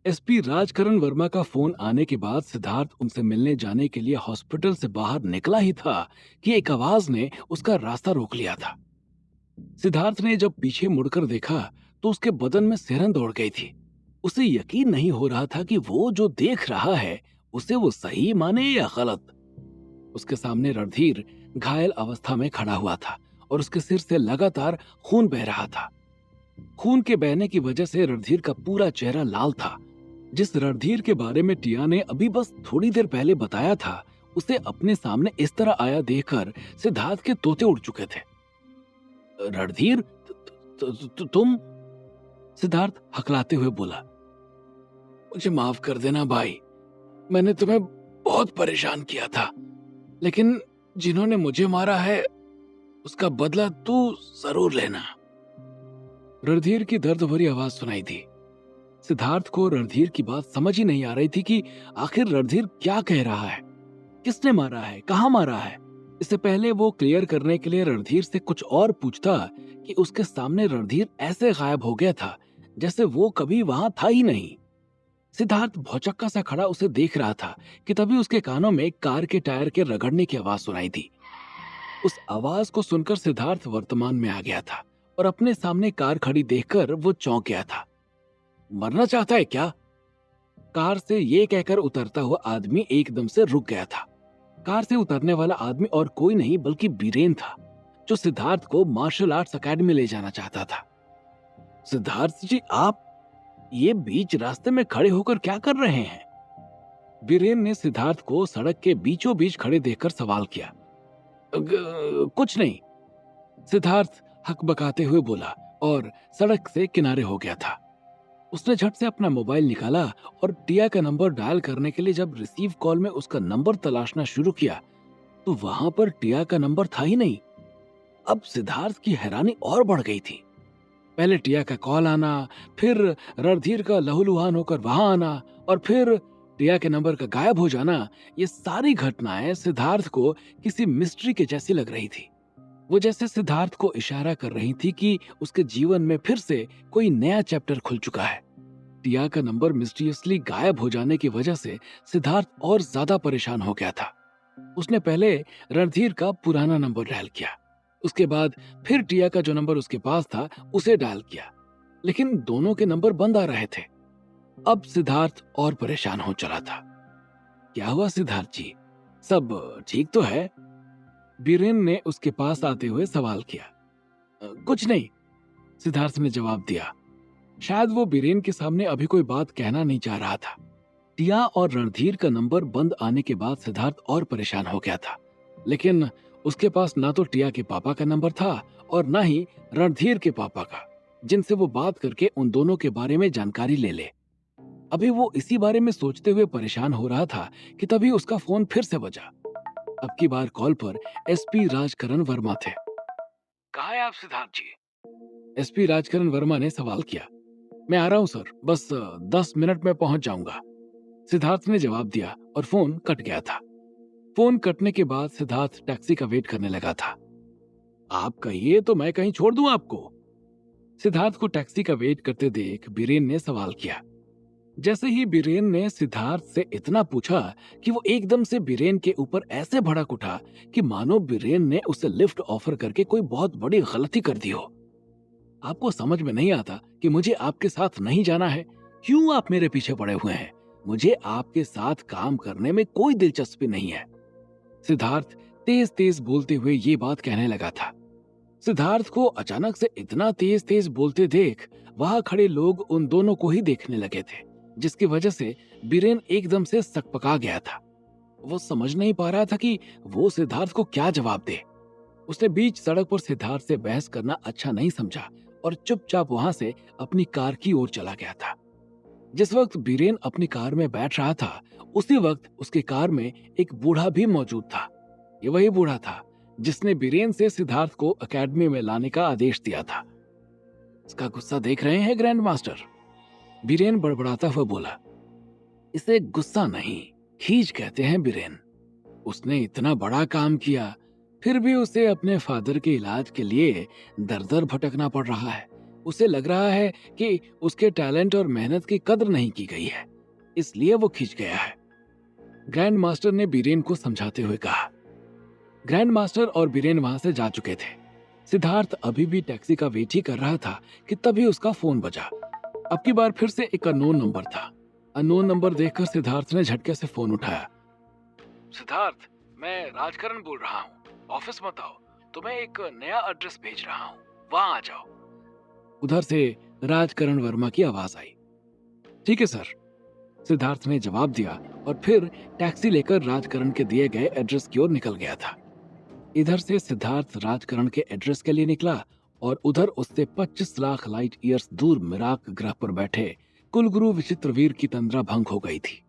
SP Rajkaran Verma का phone आने के बाद सिद्धार्थ उनसे मिलने जाने के लिए हॉस्पिटल से बाहर निकला ही था कि एक आवाज ने उसका रास्ता रोक लिया था। सिद्धार्थ ने जब पीछे मुड़कर देखा तो उसके बदन में सिहरन दौड़ गई थी। उसे यकीन नहीं हो रहा था कि वो जो देख रहा है उसे वो सही माने या गलत। उसके सामने रणधीर घायल अवस्था में खड़ा हुआ था और उसके सिर से लगातार खून बह रहा था। खून के बहने की वजह से रणधीर का पूरा चेहरा लाल था। जिस रणधीर के बारे में टिया ने अभी बस थोड़ी देर पहले बताया था, उसे अपने सामने इस तरह आया देखकर सिद्धार्थ के तोते उड़ चुके थे। रणधीर, तुम? सिद्धार्थ हकलाते हुए बोला। मुझे माफ कर देना भाई, मैंने तुम्हें बहुत परेशान किया था, लेकिन जिन्होंने मुझे मारा है उसका बदला तू जरूर लेना। रणधीर की दर्द भरी आवाज सुनाई दी। सिद्धार्थ को रणधीर की बात समझ ही नहीं आ रही थी कि आखिर रणधीर क्या कह रहा है, किसने मारा है, कहाँ मारा है। इससे पहले वो क्लियर करने के लिए रणधीर से कुछ और पूछता कि उसके सामने रणधीर ऐसे गायब हो गया था जैसे वो कभी वहां था ही नहीं। सिद्धार्थ भौचक्का सा खड़ा उसे देख रहा था कि तभी उसके कानों में कार के टायर के रगड़ने की आवाज सुनाई दी। उस आवाज को सुनकर सिद्धार्थ वर्तमान में आ गया था और अपने सामने कार खड़ी देखकर वो चौंक गया था। मरना चाहता है क्या? कार से ये कहकर उतरता हुआ आदमी एकदम से रुक गया था। कार से उतरने वाला आदमी और कोई नहीं बल्कि बीरेन था, जो सिद्धार्थ को मार्शल आर्ट्स एकेडमी ले जाना चाहता था। सिद्धार्थ जी, आप ये बीच रास्ते में खड़े होकर क्या कर रहे हैं? बीरेन ने सिद्धार्थ को सड़क के बीचों बीच खड़े देखकर सवाल किया। कुछ नहीं, सिद्धार्थ हकबकाते हुए बोला और सड़क से किनारे हो गया था। उसने झट से अपना मोबाइल निकाला और टिया का नंबर डायल करने के लिए जब रिसीव कॉल में उसका नंबर तलाशना शुरू किया तो वहां पर टिया का नंबर था ही नहीं। अब सिद्धार्थ की हैरानी और बढ़ गई थी। पहले टिया का कॉल आना, फिर रणधीर का लहूलुहान होकर वहां आना और फिर टिया के नंबर का गायब हो जाना, ये सारी घटनाएं सिद्धार्थ को किसी मिस्ट्री के जैसी लग रही थी। वो जैसे सिद्धार्थ को इशारा कर रही थी कि उसके जीवन में फिर से कोई नया चैप्टर खुल चुका है। टिया का नंबर मिस्टीरियसली गायब हो जाने की वजह से सिद्धार्थ और ज्यादा परेशान हो गया था। उसने पहले रणधीर का पुराना नंबर डायल किया, उसके बाद फिर टिया का जो नंबर उसके पास था उसे डायल किया, लेकिन दोनों के नंबर बंद आ रहे थे। अब सिद्धार्थ और परेशान हो चला था। क्या हुआ सिद्धार्थ जी, सब ठीक तो है? बीरेन ने उसके पास आते हुए सवाल किया। कुछ नहीं, सिद्धार्थ ने जवाब दिया। शायद वो बीरेन के सामने अभी कोई बात कहना नहीं चाह रहा था। टिया और रणधीर का नंबर बंद आने के बाद सिद्धार्थ और परेशान हो गया था, लेकिन उसके पास ना तो टिया के पापा का नंबर था और ना ही रणधीर के पापा का, जिनसे वो बात करके उन दोनों के बारे में जानकारी ले ले। अभी वो इसी बारे में सोचते हुए परेशान हो रहा था कि तभी उसका फोन फिर से बजा। अब की बार कॉल पर एसपी राजकरण वर्मा थे। कहाँ है आप सिद्धार्थ जी? एसपी राजकरण वर्मा ने सवाल किया। मैं आ रहा हूँ सर, बस 10 मिनट में पहुंच जाऊंगा, सिद्धार्थ ने जवाब दिया और फोन कट गया था। फोन कटने के बाद सिद्धार्थ टैक्सी का वेट करने लगा था। आप कहिए तो मैं कहीं छोड़ दूं आपको? सिद्धार्थ को टैक्सी का वेट करते देख बीरेन ने सवाल किया। जैसे ही बीरेन ने सिद्धार्थ से इतना पूछा कि वो एकदम से बीरेन के ऊपर ऐसे भड़क उठा कि मानो बीरेन ने उसे लिफ्ट ऑफर करके कोई बहुत बड़ी गलती कर दी हो। आपको समझ में नहीं आता कि मुझे आपके साथ नहीं जाना है? क्यों आप मेरे पीछे पड़े हुए हैं? मुझे आपके साथ काम करने में कोई दिलचस्पी नहीं है। सिद्धार्थ तेज तेज बोलते हुए ये बात कहने लगा था। सिद्धार्थ को अचानक से इतना तेज तेज बोलते देख वहां खड़े लोग उन दोनों को ही देखने लगे थे, जिसकी वजह से बीरेन एकदम से सकपका गया था। वो समझ नहीं पा रहा था कि वो सिद्धार्थ को क्या जवाब दे। उसने बीच सड़क पर सिद्धार्थ से बहस करना अच्छा नहीं समझा और चुपचाप वहां से अपनी कार की ओर चला गया था। जिस वक्त बीरेन अपनी कार में बैठ रहा था, उसी वक्त उसकी कार में एक बूढ़ा भी मौजूद था। ये वही बूढ़ा था जिसने बीरेन से सिद्धार्थ को एकेडमी में लाने का आदेश दिया था। इसका गुस्सा देख रहे हैं ग्रैंड मास्टर? बीरेन बड़बड़ाता हुआ बोला। इसे गुस्सा नहीं, खीज कहते हैं बीरेन। उसने इतना बड़ा काम किया, फिर भी उसे अपने फादर के इलाज के लिए दर दर भटकना पड़ रहा है। उसे लग रहा है कि उसके टैलेंट और मेहनत की कद्र नहीं की गई है, इसलिए वो खिंच गया है। ग्रैंड मास्टर ने बीरेन को समझाते हुए कहा। ग्रैंड मास्टर और बीरेन वहां से जा चुके थे। सिद्धार्थ अभी भी टैक्सी का वेट ही कर रहा था कि तभी उसका फोन बजा। अब की बार फिर से एक अननोन नंबर था। अननोन नंबर देखकर सिद्धार्थ ने झटके से फोन उठाया। सिद्धार्थ, मैं राजकरण बोल रहा हूँ। ऑफिस मत आओ, तुम्हें एक नया एड्रेस भेज रहा हूँ, वहां आ जाओ। उधर से राजकरण वर्मा की आवाज आई। ठीक है सर, सिद्धार्थ ने जवाब दिया और फिर टैक्सी लेकर राजकरण के दिए गए एड्रेस की ओर निकल गया था। इधर से सिद्धार्थ राजकरण के एड्रेस के लिए निकला और उधर उससे 25 लाख लाइट ईयर्स दूर मिराक ग्रह पर बैठे कुलगुरु विचित्रवीर की तंद्रा भंग हो गई थी।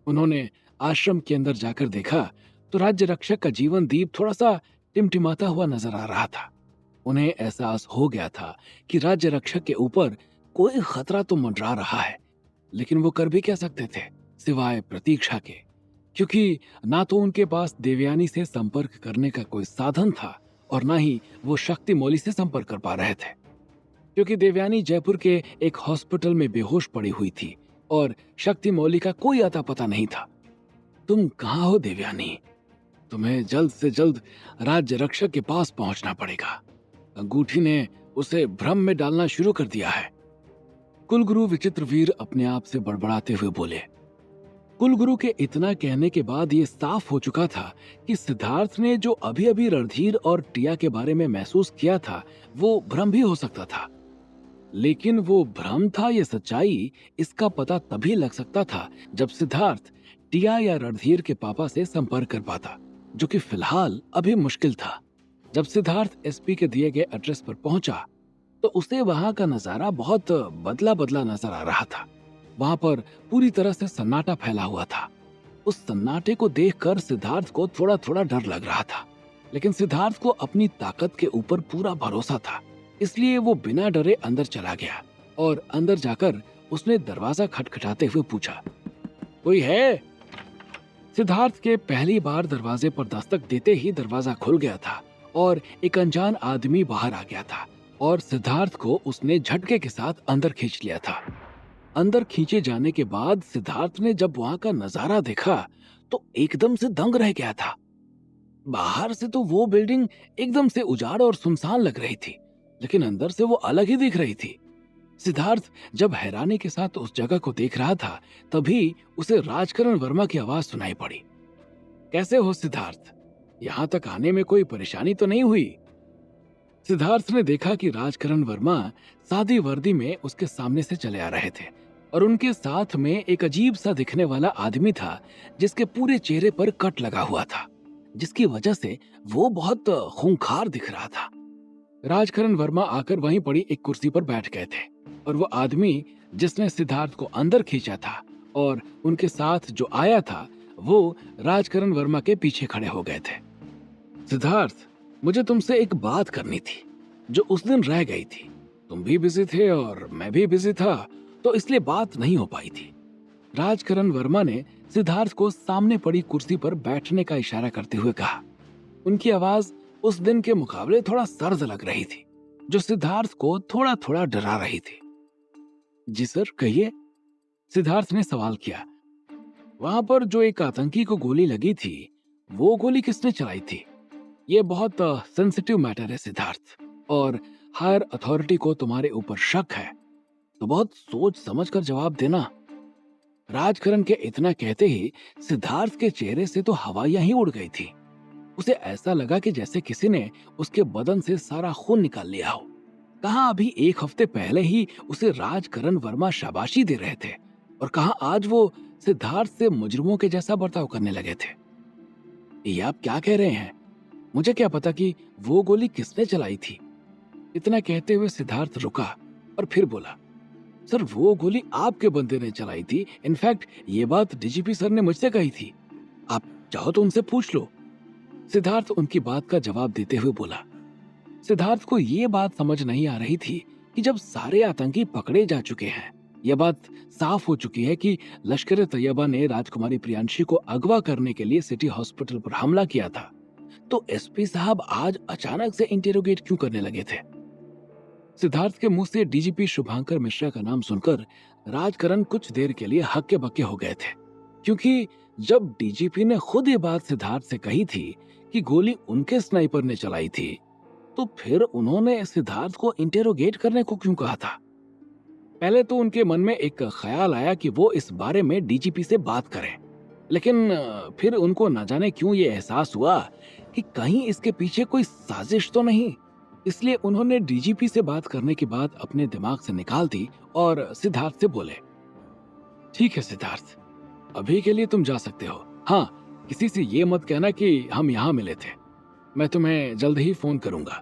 उन्होंने आश्रम के अंदर जाकर देखा तो राज्य रक्षक का जीवन दीप थोड़ा सा टिमटिमाता हुआ नजर आ रहा था। उन्हें एहसास हो गया था कि राज्य रक्षक के ऊपर कोई खतरा तो मंडरा रहा है, लेकिन वो कर भी क्या सकते थे सिवाय प्रतीक्षा के, क्योंकि ना तो उनके पास देवयानी से संपर्क करने का कोई साधन था और ना ही वो शक्ति मौली से संपर्क कर पा रहे थे, क्योंकि देवयानी जयपुर के एक हॉस्पिटल में बेहोश पड़ी हुई थी और शक्ति मौली का कोई अता पता नहीं था। तुम कहाँ हो देवयानी? तुम्हें जल्द से जल्द राज्य रक्षक के पास पहुंचना पड़ेगा। अंगूठी ने उसे भ्रम में डालना शुरू कर दिया है। कुलगुरु विचित्रवीर अपने आप से बड़बड़ाते हुए बोले। कुलगुरु के इतना कहने के बाद ये साफ हो चुका था कि सिद्धार्थ ने जो अभी अभी रणधीर और टिया के बारे में महसूस किया था वो भ्रम भी हो सकता था, लेकिन वो भ्रम था या सच्चाई, इसका पता तभी लग सकता था जब सिद्धार्थ टिया या रणधीर के पापा से संपर्क कर पाता, जो कि फिलहाल अभी मुश्किल था। जब सिद्धार्थ एसपी के दिए गए एड्रेस पर पहुंचा तो उसे वहां का नजारा बहुत बदला बदला नजर आ रहा था। वहां पर पूरी तरह से सन्नाटा फैला हुआ था। उस सन्नाटे को देखकर सिद्धार्थ को थोड़ा थोड़ा डर लग रहा था, लेकिन सिद्धार्थ को अपनी ताकत के ऊपर पूरा भरोसा था, इसलिए वो बिना डरे अंदर चला गया और अंदर जाकर उसने दरवाजा खटखटाते हुए पूछा, कोई है? सिद्धार्थ के पहली बार दरवाजे पर दस्तक देते ही दरवाजा खुल गया था और एक अनजान आदमी बाहर आ गया था और सिद्धार्थ को उसने झटके के साथ अंदर खींच लिया था। अंदर खींचे जाने के बाद सिद्धार्थ ने जब वहां का नजारा देखा तो एकदम से दंग रह गया था। बाहर से तो वो बिल्डिंग एकदम से उजाड़ और सुनसान लग रही थी, लेकिन अंदर से वो अलग ही दिख रही थी। सिद्धार्थ जब हैरानी के साथ उस जगह को देख रहा था तभी उसे राजकरण वर्मा की आवाज सुनाई पड़ी। कैसे हो सिद्धार्थ? यहाँ तक आने में कोई परेशानी तो नहीं हुई? सिद्धार्थ ने देखा कि राजकरण वर्मा सादी वर्दी में उसके सामने से चले आ रहे थे और उनके साथ में एक अजीब सा दिखने वाला आदमी था जिसके पूरे चेहरे पर कट लगा हुआ था, जिसकी वजह से वो बहुत खूंखार दिख रहा था। राजकरण वर्मा आकर वहीं पड़ी एक कुर्सी पर बैठ गए थे और वो आदमी जिसने सिद्धार्थ को अंदर खींचा था और उनके साथ जो आया था वो राजकरण वर्मा के पीछे खड़े हो गए थे। सिद्धार्थ, मुझे तुमसे एक बात करनी थी जो उस दिन रह गई थी। तुम भी बिजी थे और मैं भी बिजी था, तो इसलिए बात नहीं हो पाई थी। राजकरण वर्मा ने सिद्धार्थ को सामने पड़ी कुर्सी पर बैठने का इशारा करते हुए कहा। उनकी आवाज उस दिन के मुकाबले थोड़ा सर्द लग रही थी, जो सिद्धार्थ को थोड़ा थोड़ा डरा रही थी। जी सर, कहिए, सिद्धार्थ ने सवाल किया। वहां पर जो एक आतंकी को गोली लगी थी, वो गोली किसने चलाई थी? ये बहुत सेंसिटिव मैटर है सिद्धार्थ, और हायर अथॉरिटी को तुम्हारे ऊपर शक है, तो बहुत सोच समझ कर जवाब देना। राजकरण के इतना कहते ही सिद्धार्थ के चेहरे से तो हवाइयां ही उड़ गई थी। उसे ऐसा लगा कि जैसे किसी ने उसके बदन से सारा खून निकाल लिया हो। कहाँ अभी एक हफ्ते पहले ही उसे राजकरण वर्मा शाबाशी दे रहे थे और कहाँ आज वो सिद्धार्थ से मुजरिमों के जैसा बर्ताव करने लगे थे। ये आप क्या कह रहे हैं? मुझे क्या पता कि वो गोली किसने चलाई थी? इतना कहते हुए सिद्धार्थ रुका और फिर बोला, सर वो गोली आपके बंदे ने चलाई थी। इनफैक्ट ये बात डीजीपी सर ने मुझसे कही थी। आप चाहो तो उनसे पूछ लो। सिद्धार्थ उनकी बात का जवाब देते हुए बोला। सिद्धार्थ को ये बात समझ नहीं आ रही थी कि जब सारे आतंकी पकड़े जा चुके हैं, यह बात साफ हो चुकी है कि लश्कर तैयबा ने राजकुमारी प्रियांशी को अगवा करने के लिए सिटी हॉस्पिटल पर हमला किया था, तो एसपी साहब आज अचानक से इंटेरोगेट क्यों करने लगे थे? सिद्धार्थ के मुंह से डीजीपी शुभांकर मिश्रा का नाम सुनकर राजकरण कुछ देर के लिए हक्के बक्के हो गए थे, क्योंकि जब डीजीपी ने खुद ये बात सिद्धार्थ से कही थी कि गोली उनके स्नाइपर ने चलाई थी, तो फिर उन्होंने सिद्धार्थ को इंटेरोगेट करने को क्यों कहा था? पहले तो उनके मन में एक ख्याल आया कि वो इस बारे में डीजीपी से बात करें, लेकिन फिर उनको न जाने क्यों ये एहसास हुआ कि कहीं इसके पीछे कोई साजिश तो नहीं। इसलिए उन्होंने डीजीपी से बात करने की बात अपने दिमाग से निकाल दी और सिद्धार्थ से बोले, ठीक है सिद्धार्थ, अभी के लिए तुम जा सकते हो। हाँ, किसी से ये मत कहना कि हम यहाँ मिले थे। मैं तुम्हें जल्द ही फोन करूंगा।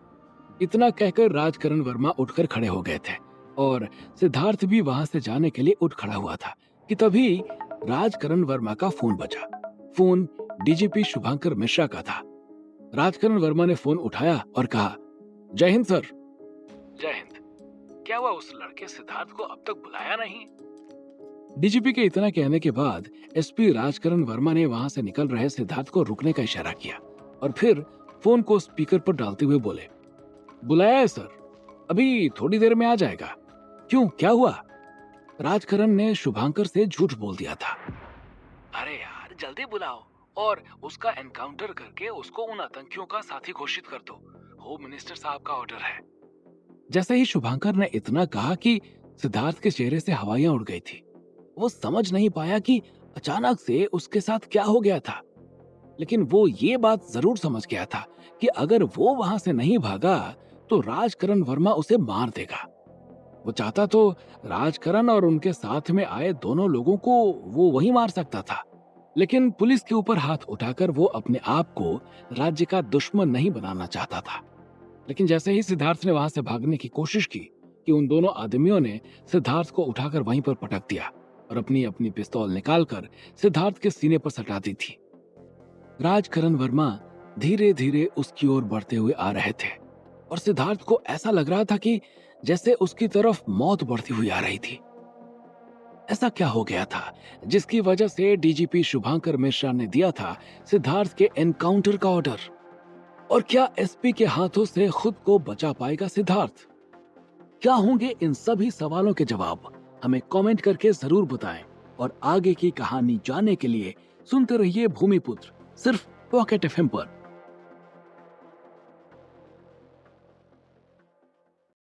इतना कहकर राजकरण वर्मा उठकर खड़े हो गए थे और सिद्धार्थ भी वहां से जाने के लिए उठ खड़ा हुआ था कि तभी राजकरण वर्मा का फोन बजा। फोन डीजीपी शुभांकर मिश्रा का था। राजकरण वर्मा ने फोन उठाया और कहा, जय हिंद सर। जय हिंद। क्या हुआ, उस लड़के सिद्धार्थ को अब तक बुलाया नहीं? डीजीपी के इतना कहने के बाद एसपी राजकरण वर्मा ने वहां से निकल रहे सिद्धार्थ को रुकने का इशारा किया और फिर फोन को स्पीकर पर डालते हुए बोले, बुलाया है सर, अभी थोड़ी देर में आ जाएगा। क्यों, क्या हुआ? राजकरण ने शुभांकर से झूठ बोल दिया था। अरे यार, जल्दी बुलाओ और उसका एनकाउंटर करके उसको उन आतंकियों का साथी घोषित कर दो। होम मिनिस्टर साहब का ऑर्डर है। जैसे ही शुभांकर ने इतना कहा कि सिद्धार्थ के चेहरे से हवाइयां उड़ गई थी। वो समझ नहीं पाया कि अचानक से उसके साथ क्या हो गया था, लेकिन वो ये बात जरूर समझ गया था कि अगर वो वहां से नहीं भागा तो राजकरण वर्मा उसे मार देगा। वो चाहता तो राजकरण और उनके साथ में आए दोनों लोगों को वो वही मार सकता था, लेकिन पुलिस के ऊपर हाथ उठाकर वो अपने आप को राज्य का दुश्मन नहीं बनाना चाहता था। लेकिन जैसे ही सिद्धार्थ ने वहां से भागने की कोशिश की कि उन दोनों आदमियों ने सिद्धार्थ को उठाकर वहीं पर पटक दिया और अपनी अपनी पिस्तौल निकालकर सिद्धार्थ के सीने पर सटा दी थी। राजकरण वर्मा धीरे धीरे उसकी ओर बढ़ते हुए आ रहे थे और सिद्धार्थ को ऐसा लग रहा था कि जैसे उसकी तरफ मौत बढ़ती हुई आ रही थी। ऐसा क्या हो गया था जिसकी वजह से डीजीपी शुभांकर मिश्रा ने दिया था सिद्धार्थ के एनकाउंटर का ऑर्डर? और क्या एसपी के हाथों से खुद को बचा पाएगा सिद्धार्थ? क्या होंगे इन सभी सवालों के जवाब? हमें कमेंट करके जरूर बताएं और आगे की कहानी जानने के लिए सुनते रहिए भूमिपुत्र, सिर्फ पॉकेट एफएम पर।